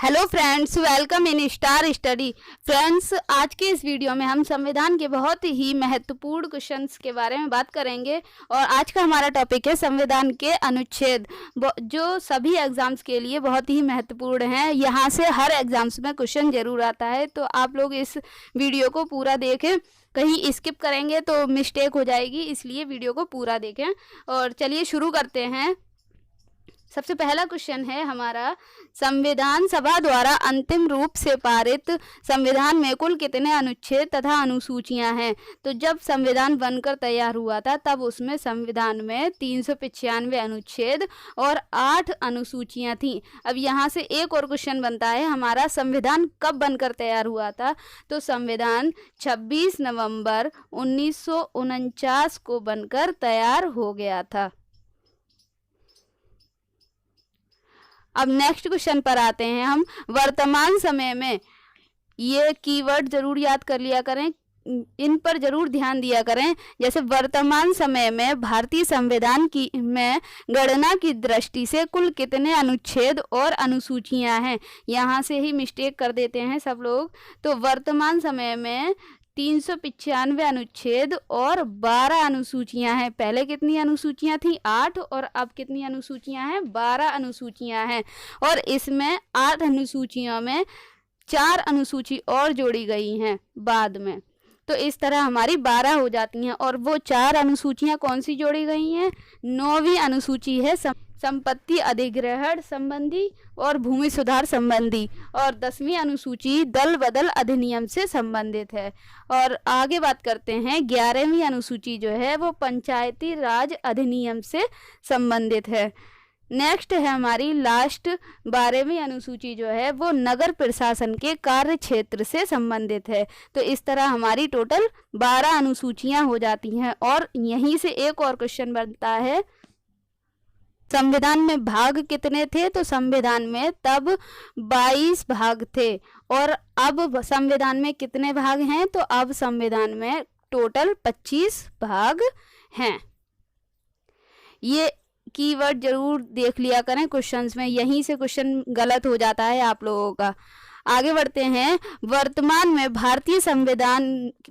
Hello friends, welcome in star study. Friends, आज के इस वीडियो में हम संविधान के बहुत ही महत्वपूर्ण क्वेश्चंस के बारे में बात करेंगे। और आज का हमारा टॉपिक है संविधान के अनुच्छेद, जो सभी एग्जाम्स के लिए बहुत ही महत्वपूर्ण हैं। यहाँ से हर एग्जाम्स में क्वेश्चन जरूर आता है, तो आप लोग इस वीडियो को पूरा देखें। कहीं स्किप करेंगे तो मिस्टेक हो जाएगी, इसलिए वीडियो को पूरा देखें। और चलिए शुरू करते हैं। सबसे पहला क्वेश्चन है हमारा, संविधान सभा द्वारा अंतिम रूप से पारित संविधान में कुल कितने अनुच्छेद तथा अनुसूचियां हैं? तो जब संविधान बनकर तैयार हुआ था तब उसमें संविधान में 395 अनुच्छेद और 8 अनुसूचियां थीं। अब यहाँ से एक और क्वेश्चन बनता है हमारा, संविधान कब बनकर तैयार हुआ था? तो संविधान 26 नवंबर 1949 को बनकर तैयार हो गया था। अब नेक्स्ट क्वेश्चन पर आते हैं हम। वर्तमान समय में, ये कीवर्ड जरूर याद कर लिया करें, इन पर जरूर ध्यान दिया करें। जैसे वर्तमान समय में भारतीय संविधान की में गणना की दृष्टि से कुल कितने अनुच्छेद और अनुसूचियां हैं? यहाँ से ही मिस्टेक कर देते हैं सब लोग। तो वर्तमान समय में 395 अनुच्छेद और 12 अनुसूचियां हैं। पहले कितनी अनुसूचियां थी? 8, और अब कितनी अनुसूचियां हैं? 12 अनुसूचियां हैं। और इसमें 8 अनुसूचियों में 4 अनुसूची और जोड़ी गई हैं बाद में। तो इस तरह हमारी 12 हो जाती हैं। और वो 4 अनुसूचियां कौन सी जोड़ी गई हैं? 9वीं अनुसूची है संपत्ति अधिग्रहण संबंधी और भूमि सुधार संबंधी, और 10वीं अनुसूची दल बदल अधिनियम से संबंधित है। और आगे बात करते हैं, 11वीं अनुसूची जो है वो पंचायती राज अधिनियम से संबंधित है। नेक्स्ट है हमारी लास्ट 12वीं अनुसूची जो है वो नगर प्रशासन के कार्य क्षेत्र से संबंधित है। तो इस तरह हमारी टोटल 12 अनुसूचियां हो जाती हैं। और यहीं से एक और क्वेश्चन बनता है, संविधान में भाग कितने थे? तो संविधान में तब 22 भाग थे। और अब संविधान में कितने भाग हैं? तो अब संविधान में टोटल 25 भाग हैं। ये कीवर्ड जरूर देख लिया करें क्वेश्चंस में, यहीं से क्वेश्चन गलत हो जाता है आप लोगों का। आगे बढ़ते हैं। वर्तमान में भारतीय संविधान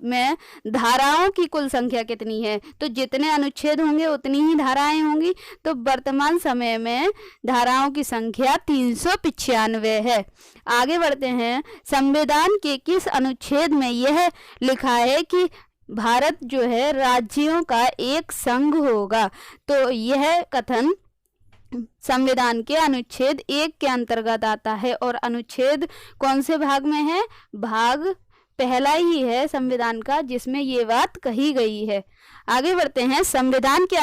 में धाराओं की कुल संख्या कितनी है? तो जितने अनुच्छेद होंगे उतनी ही धाराएं होंगी। तो वर्तमान समय में धाराओं की संख्या 395 है। आगे बढ़ते हैं। संविधान के किस अनुच्छेद में यह लिखा है कि भारत जो है राज्यों का एक संघ होगा? तो यह कथन संविधान के अनुच्छेद 1 के अंतर्गत आता है। और अनुच्छेद कौन से भाग में है? भाग पहला ही है संविधान का जिसमें ये बात कही गई है। आगे बढ़ते हैं। संविधान के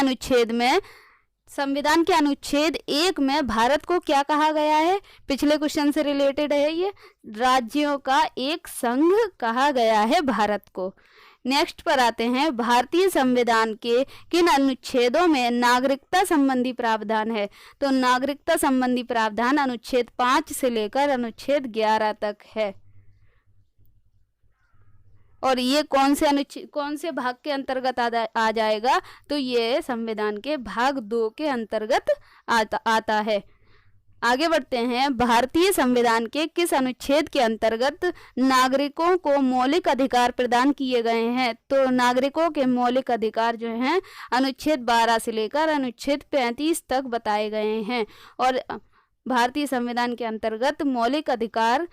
अनुच्छेद 1 में भारत को क्या कहा गया है? पिछले क्वेश्चन से रिलेटेड है ये, राज्यों का एक संघ कहा गया है भारत को। नेक्स्ट पर आते हैं। भारतीय संविधान के किन अनुच्छेदों में नागरिकता संबंधी प्रावधान है? तो नागरिकता संबंधी प्रावधान अनुच्छेद 5 से लेकर अनुच्छेद 11 तक है। और ये कौन से भाग के अंतर्गत आ जाएगा? तो ये संविधान के भाग 2 के अंतर्गत आता है। आगे बढ़ते हैं। भारतीय संविधान के किस अनुच्छेद के अंतर्गत नागरिकों को मौलिक अधिकार प्रदान किए गए हैं? तो नागरिकों के मौलिक अधिकार जो हैं अनुच्छेद 12 से लेकर अनुच्छेद 35 तक बताए गए हैं। और भारतीय संविधान के अंतर्गत मौलिक अधिकार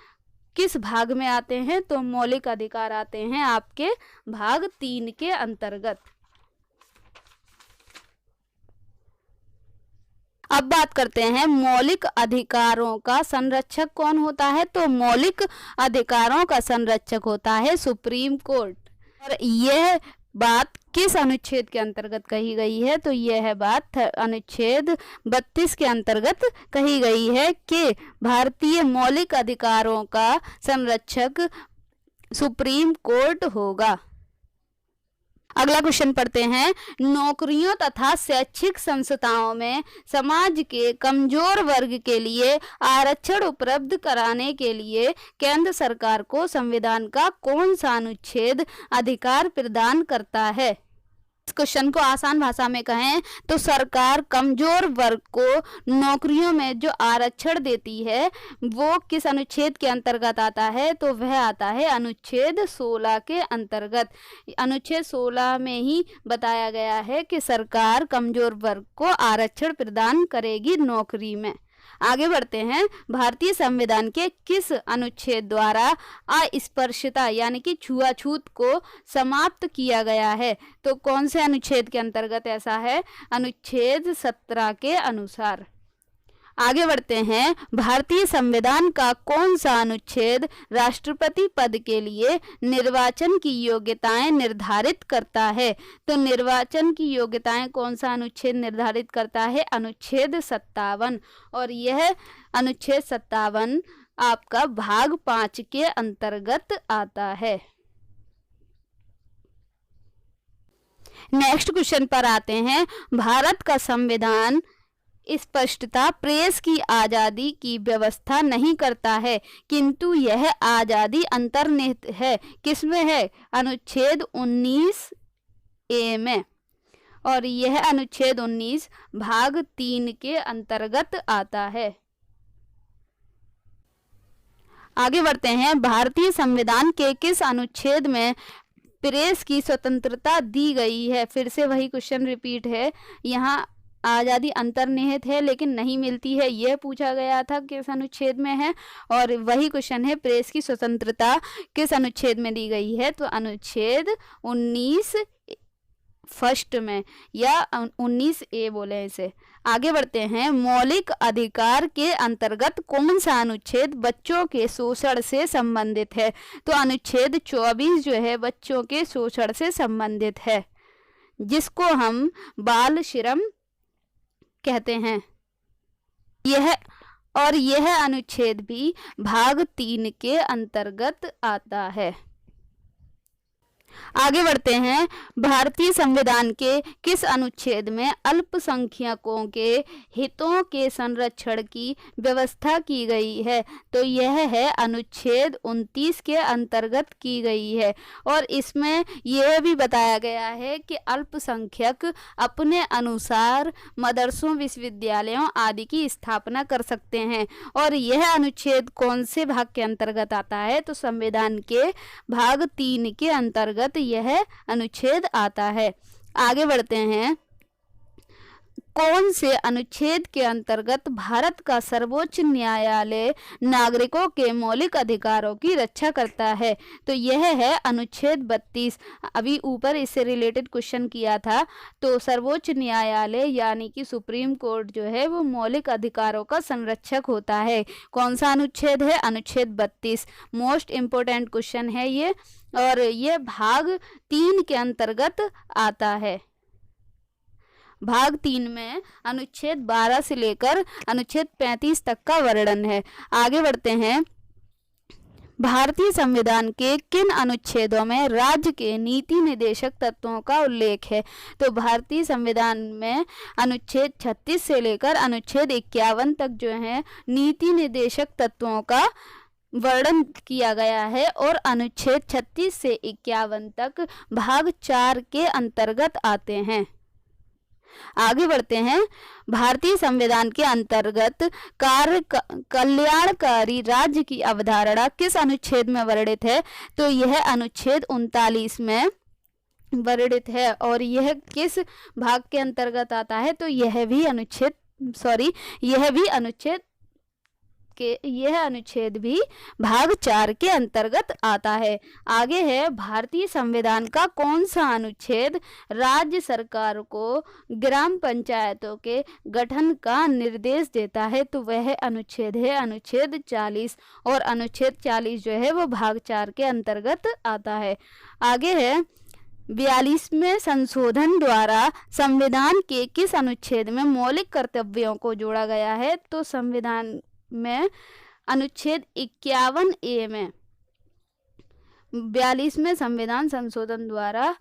किस भाग में आते हैं? तो मौलिक अधिकार आते हैं आपके भाग 3 के अंतर्गत। अब बात करते हैं मौलिक अधिकारों का संरक्षक कौन होता है? तो मौलिक अधिकारों का संरक्षक होता है सुप्रीम कोर्ट। और यह बात किस अनुच्छेद के अंतर्गत कही गई है? तो यह बात अनुच्छेद 32 के अंतर्गत कही गई है कि भारतीय मौलिक अधिकारों का संरक्षक सुप्रीम कोर्ट होगा। अगला क्वेश्चन पढ़ते हैं। नौकरियों तथा शैक्षिक संस्थाओं में समाज के कमजोर वर्ग के लिए आरक्षण उपलब्ध कराने के लिए केंद्र सरकार को संविधान का कौन सा अनुच्छेद अधिकार प्रदान करता है? क्वेश्चन को आसान भाषा में कहें तो सरकार कमजोर वर्ग को नौकरियों में जो आरक्षण देती है वो किस अनुच्छेद के अंतर्गत आता है, तो वह आता है अनुच्छेद 16 के अंतर्गत। अनुच्छेद 16 में ही बताया गया है कि सरकार कमजोर वर्ग को आरक्षण प्रदान करेगी नौकरी में। आगे बढ़ते हैं, भारतीय संविधान के किस अनुच्छेद द्वारा अस्पृश्यता यानी कि छुआछूत को समाप्त किया गया है, तो कौन से अनुच्छेद के अंतर्गत ऐसा है, अनुच्छेद 17 के अनुसार। आगे बढ़ते हैं, भारतीय संविधान का कौन सा अनुच्छेद राष्ट्रपति पद के लिए निर्वाचन की योग्यताएं निर्धारित करता है, तो निर्वाचन की योग्यताएं कौन सा अनुच्छेद निर्धारित करता है, अनुच्छेद 57। और यह अनुच्छेद 57 आपका भाग 5 के अंतर्गत आता है। नेक्स्ट क्वेश्चन पर आते हैं, भारत का संविधान स्पष्टता प्रेस की आज़ादी की व्यवस्था नहीं करता है, किंतु यह आज़ादी अंतर्निहित है, किसमें है, अनुच्छेद 19A में। और यह अनुच्छेद 19 भाग 3 के अंतर्गत आता है। आगे बढ़ते हैं, भारतीय संविधान के किस अनुच्छेद में प्रेस की स्वतंत्रता दी गई है, फिर से वही क्वेश्चन रिपीट है, यहाँ आज़ादी अंतर्निहित है लेकिन नहीं मिलती है, यह पूछा गया था किस अनुच्छेद में है, और वही क्वेश्चन है प्रेस की स्वतंत्रता किस अनुच्छेद में दी गई है, तो अनुच्छेद 19 फर्स्ट में या 19A बोले इसे। आगे बढ़ते हैं, मौलिक अधिकार के अंतर्गत कौन सा अनुच्छेद बच्चों के शोषण से संबंधित है, तो अनुच्छेद 24 जो है बच्चों के शोषण से संबंधित है, जिसको हम बाल श्रम कहते हैं। यह अनुच्छेद भी भाग 3 के अंतर्गत आता है। आगे बढ़ते हैं, भारतीय संविधान के किस अनुच्छेद में अल्पसंख्यकों के हितों के संरक्षण की व्यवस्था की गई है, तो यह है अनुच्छेद 29 के अंतर्गत की गई है। और इसमें यह भी बताया गया है कि अल्पसंख्यक अपने अनुसार मदरसों, विश्वविद्यालयों आदि की स्थापना कर सकते हैं। और यह अनुच्छेद कौन से भाग के अंतर्गत आता है, तो संविधान के भाग 3 के अंतर्गत यह अनुच्छेद आता है। आगे बढ़ते हैं, कौन से अनुच्छेद के अंतर्गत भारत का सर्वोच्च न्यायालय नागरिकों के मौलिक अधिकारों की रक्षा करता है, तो यह है अनुच्छेद 32। अभी ऊपर इससे रिलेटेड क्वेश्चन किया था, तो सर्वोच्च न्यायालय यानी कि सुप्रीम कोर्ट जो है वो मौलिक अधिकारों का संरक्षक होता है। कौन सा अनुच्छेद है, अनुच्छेद 32। मोस्ट इम्पोर्टेंट क्वेश्चन है ये, और ये भाग 3 के अंतर्गत आता है। भाग 3 में अनुच्छेद 12 से लेकर अनुच्छेद 35 तक का वर्णन है। आगे बढ़ते हैं, भारतीय संविधान के किन अनुच्छेदों में राज्य के नीति निर्देशक तत्वों का उल्लेख है, तो भारतीय संविधान में अनुच्छेद 36 से लेकर अनुच्छेद 51 तक जो है नीति निर्देशक तत्वों का वर्णन किया गया है, और अनुच्छेद 36 से 51 तक भाग 4 के अंतर्गत आते हैं। आगे बढ़ते हैं, भारतीय संविधान के अंतर्गत कल्याणकारी राज्य की अवधारणा किस अनुच्छेद में वर्णित है, तो यह अनुच्छेद 39 में वर्णित है। और यह किस भाग के अंतर्गत आता है, तो यह अनुच्छेद भी भाग 4 के अंतर्गत आता है। आगे है, भारतीय संविधान का कौन सा अनुच्छेद राज्य सरकार को ग्राम पंचायतों के गठन का निर्देश देता है, तो वह अनुच्छेद है अनुच्छेद 40। और अनुच्छेद 40 जो है वो भाग 4 के अंतर्गत आता है। आगे है, 42वें संशोधन द्वारा संविधान के किस अनुच्छेद में मौलिक कर्तव्यों को जोड़ा गया है, तो संविधान में अनुच्छेद 51A में 42वें संविधान संशोधन द्वारा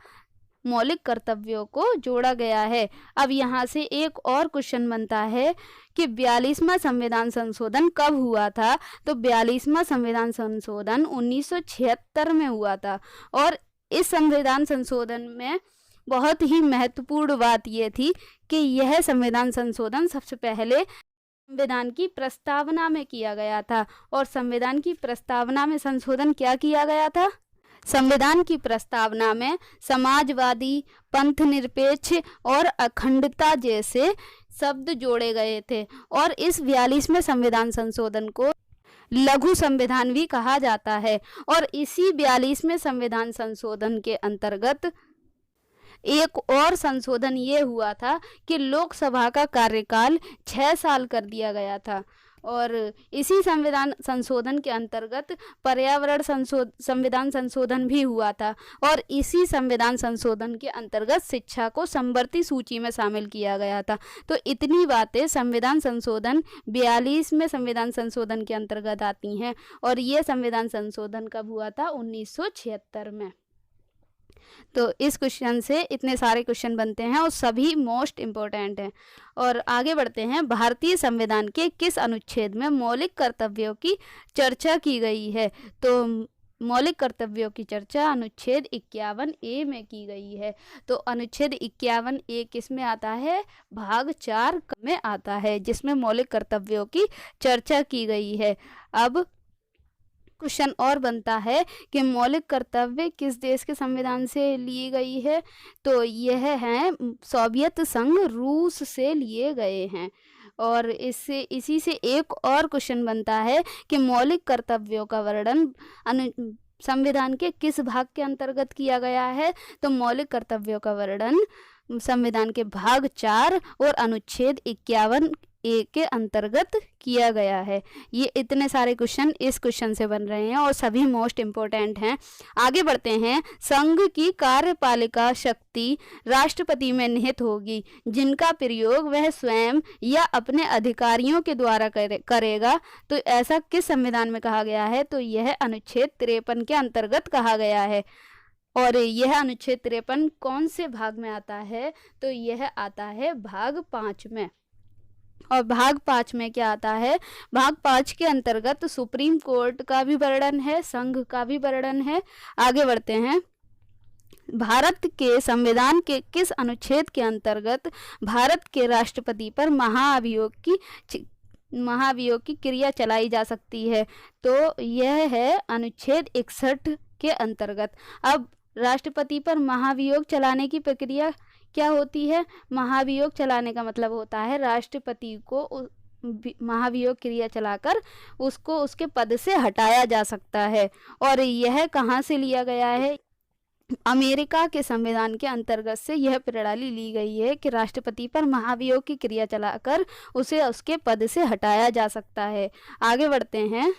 मौलिक कर्तव्यों को जोड़ा गया है। अब यहाँ से एक और क्वेश्चन बनता है कि 42वां संविधान संशोधन कब हुआ था, तो 42वां संविधान संशोधन 1976 में हुआ था। और इस संविधान संशोधन में बहुत ही महत्वपूर्ण बात ये थी कि यह संविधान संशोधन सबसे पहले संविधान की प्रस्तावना में किया गया था। और संविधान की प्रस्तावना में संशोधन क्या किया गया था? संविधान की प्रस्तावना में समाजवादी, पंथ निरपेक्ष और अखंडता जैसे शब्द जोड़े गए थे। और इस 42वें संविधान संशोधन को लघु संविधान भी कहा जाता है। और इसी 42वें संविधान संशोधन के अंतर्गत एक और संशोधन ये हुआ था कि लोकसभा का कार्यकाल 6 साल कर दिया गया था। और इसी संविधान संशोधन के अंतर्गत पर्यावरण संविधान संशोधन भी हुआ था। और इसी संविधान संशोधन के अंतर्गत शिक्षा को समवर्ती सूची में शामिल किया गया था। तो इतनी बातें संविधान संशोधन 42वें संविधान संशोधन के अंतर्गत आती हैं। और ये संविधान संशोधन कब हुआ था? 1976 में। तो इस क्वेश्चन से इतने सारे क्वेश्चन बनते हैं और सभी मोस्ट इम्पोर्टेंट हैं। और आगे बढ़ते हैं। भारतीय संविधान के किस अनुच्छेद में मौलिक कर्तव्यों की चर्चा की गई है? तो मौलिक कर्तव्यों की चर्चा अनुच्छेद 51A में की गई है। तो अनुच्छेद 51A किस में आता है? भाग 4 में आता है, जिसमें मौलिक कर्तव्यों की चर्चा की गई है। अब क्वेश्चन और बनता है कि मौलिक कर्तव्य किस देश के संविधान से ली गई है? तो यह है सोवियत संघ रूस से लिए गए हैं। और इसी से एक और क्वेश्चन बनता है कि मौलिक कर्तव्यों का वर्णन संविधान के किस भाग के अंतर्गत किया गया है? तो मौलिक कर्तव्यों का वर्णन संविधान के भाग 4 और अनुच्छेद 51A के अंतर्गत किया गया है। ये इतने सारे क्वेश्चन इस क्वेश्चन से बन रहे हैं और सभी मोस्ट इम्पोर्टेंट हैं। आगे बढ़ते हैं। संघ की कार्यपालिका शक्ति राष्ट्रपति में निहित होगी, जिनका प्रयोग वह स्वयं या अपने अधिकारियों के द्वारा करेगा। तो ऐसा किस संविधान में कहा गया है? तो यह अनुच्छेद 53 के अंतर्गत कहा गया है। और यह अनुच्छेद 53 कौन से भाग में आता है? तो यह आता है भाग 5 में। और भाग 5 में क्या आता है? भाग 5 के अंतर्गत सुप्रीम कोर्ट का भी वर्णन है, संघ का भी वर्णन है। आगे बढ़ते हैं। भारत के संविधान के किस अनुच्छेद के अंतर्गत भारत के राष्ट्रपति पर महाभियोग की क्रिया चलाई जा सकती है? तो यह है अनुच्छेद 61 के अंतर्गत। अब राष्ट्रपति पर महाभियोग चलाने की प्रक्रिया क्या होती है? महाभियोग चलाने का मतलब होता है राष्ट्रपति को महाभियोग क्रिया चलाकर उसको उसके पद से हटाया जा सकता है। और यह कहाँ से लिया गया है? अमेरिका के संविधान के अंतर्गत से यह प्रणाली ली गई है कि राष्ट्रपति पर महाभियोग की क्रिया चलाकर उसे उसके पद से हटाया जा सकता है। आगे बढ़ते हैं।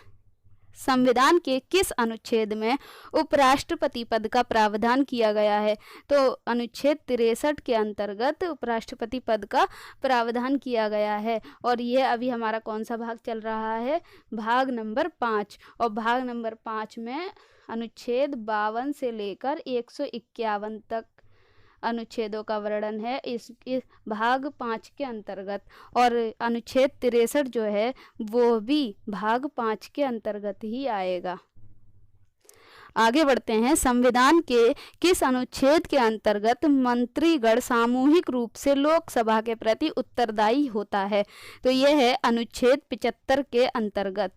संविधान के किस अनुच्छेद में उपराष्ट्रपति पद का प्रावधान किया गया है? तो अनुच्छेद 63 के अंतर्गत उपराष्ट्रपति पद का प्रावधान किया गया है। और यह अभी हमारा कौन सा भाग चल रहा है? भाग नंबर 5। और भाग नंबर 5 में अनुच्छेद 52 से लेकर 151 तक अनुच्छेदों का वर्णन है इस भाग 5 के अंतर्गत। और अनुच्छेद 63 जो है वो भी भाग 5 के अंतर्गत ही आएगा। आगे बढ़ते हैं। संविधान के किस अनुच्छेद के अंतर्गत मंत्रीगण सामूहिक रूप से लोकसभा के प्रति उत्तरदायी होता है? तो यह है अनुच्छेद 75 के अंतर्गत।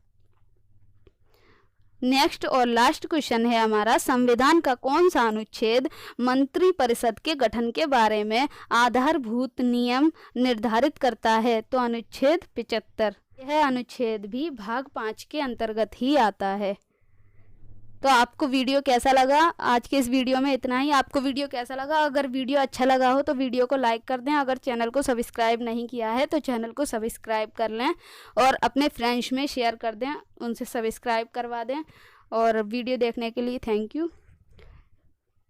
नेक्स्ट और लास्ट क्वेश्चन है हमारा। संविधान का कौन सा अनुच्छेद मंत्री परिषद के गठन के बारे में आधारभूत नियम निर्धारित करता है? तो अनुच्छेद 75। यह अनुच्छेद भी भाग 5 के अंतर्गत ही आता है। तो आपको वीडियो कैसा लगा? आज के इस वीडियो में इतना ही। आपको वीडियो कैसा लगा? अगर वीडियो अच्छा लगा हो तो वीडियो को लाइक कर दें। अगर चैनल को सब्सक्राइब नहीं किया है तो चैनल को सब्सक्राइब कर लें और अपने फ्रेंड्स में शेयर कर दें, उनसे सब्सक्राइब करवा दें। और वीडियो देखने के लिए थैंक यू।